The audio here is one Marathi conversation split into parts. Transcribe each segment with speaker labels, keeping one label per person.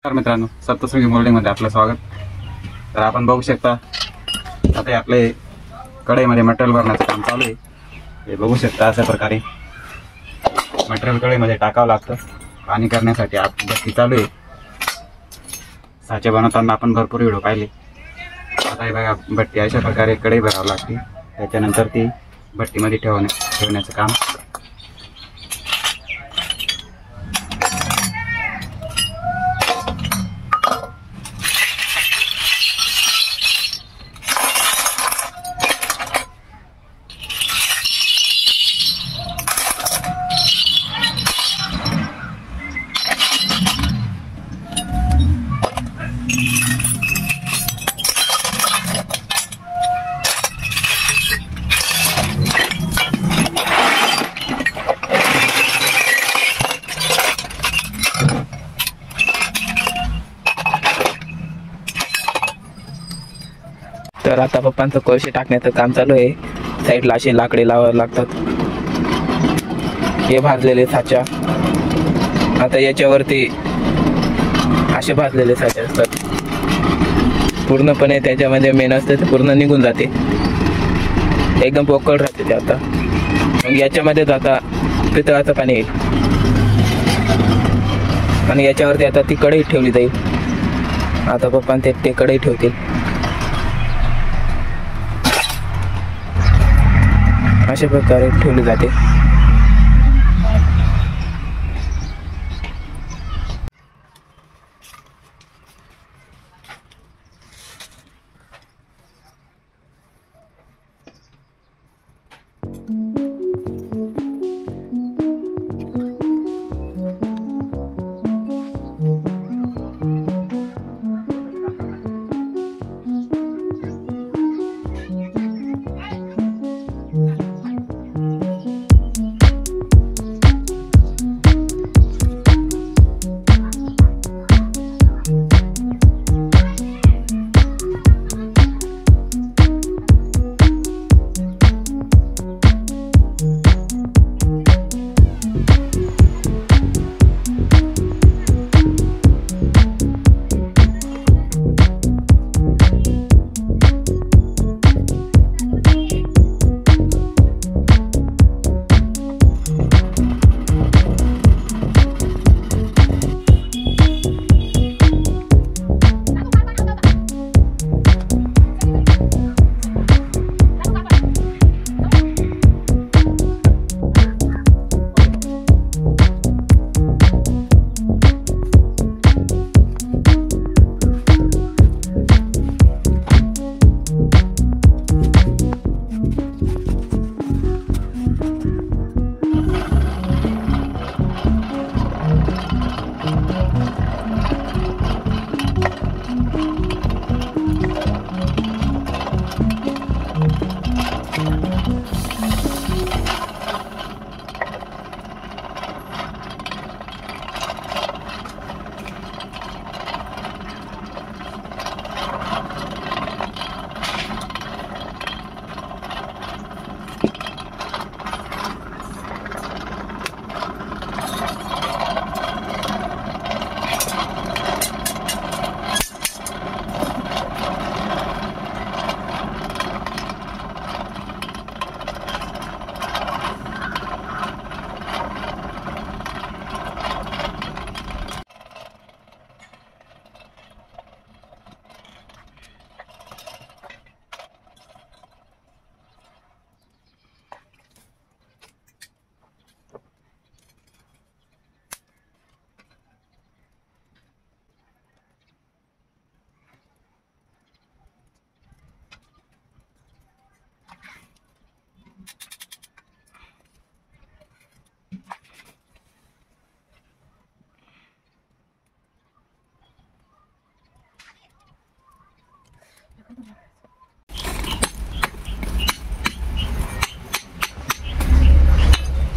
Speaker 1: नमस्कार मित्रांनो, सप्तशृंगी मोल्डिंगमध्ये आपलं स्वागत। तर आपण बघू शकता आता आपले कढईमध्ये मटेरियल भरण्याचं काम चालू आहे। हे बघू शकता अशा प्रकारे मटेरियल कढईमध्ये टाकावं लागतं। पाणी करण्यासाठी भट्टी चालू आहे। साचे बनवताना आपण भरपूर व्हिडिओ पाहिले। आता हे बघा, भट्टी अशा प्रकारे कढई भरावी लागते, त्याच्यानंतर ती भट्टीमध्ये ठेवण्याचं काम।
Speaker 2: तर आता पप्पांचं कोळसे टाकण्याचं काम चालू आहे। साईडला असे लाकडे लावावे लागतात। हे भाजलेले साचा, आता याच्यावरती असे भाजलेले साचे असतात। पूर्णपणे त्याच्यामध्ये मेन असते ते पूर्ण निघून जाते, एकदम पोकळ राहते ते। आता मग याच्यामध्ये आता पितळाचं पाणी येईल आणि याच्यावरती आता ती कढई ठेवली जाईल। आता पप्पा ते कढई ठेवतील। अशा प्रकारे ठेवली जाते।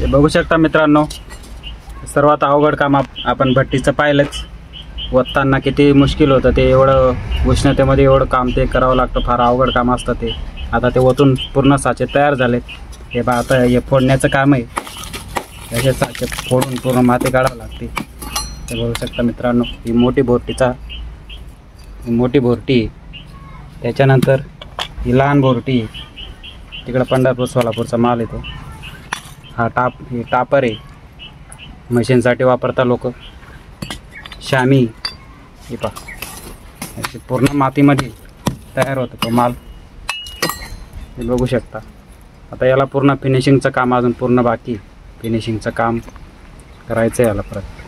Speaker 1: हे बघू शकता मित्रांनो, सर्वात अवघड काम आपण भट्टीचं पाहिलंच। ओतताना किती मुश्किल होतं ते, एवढं उष्णतेमध्ये एवढं काम ते करावं लागतं। फार अवघड काम असतं ते। आता ते ओतून पूर्ण साचे तयार झालेत। हे बा, आता हे फोडण्याचं काम आहे। त्याचे साचे फोडून पूर्ण माती काढावं लागते। हे बघू शकता मित्रांनो, ही मोठी बोरटी त्याच्यानंतर ही लहान बोरटी, तिकडं पंढरपूर सोलापूरचा माल येतो. ही टापर आहे, मशीनसाठी वापरता लोक. शामी हे पहा, अशी पूर्ण मातीमध्ये तयार होतो तो माल, हे बघू शकता. आता याला पूर्ण फिनिशिंगचं काम अजून पूर्ण बाकी, फिनिशिंगचं काम करायचं आहे याला परत.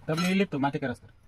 Speaker 1: तब लिहिली तो माती करस तर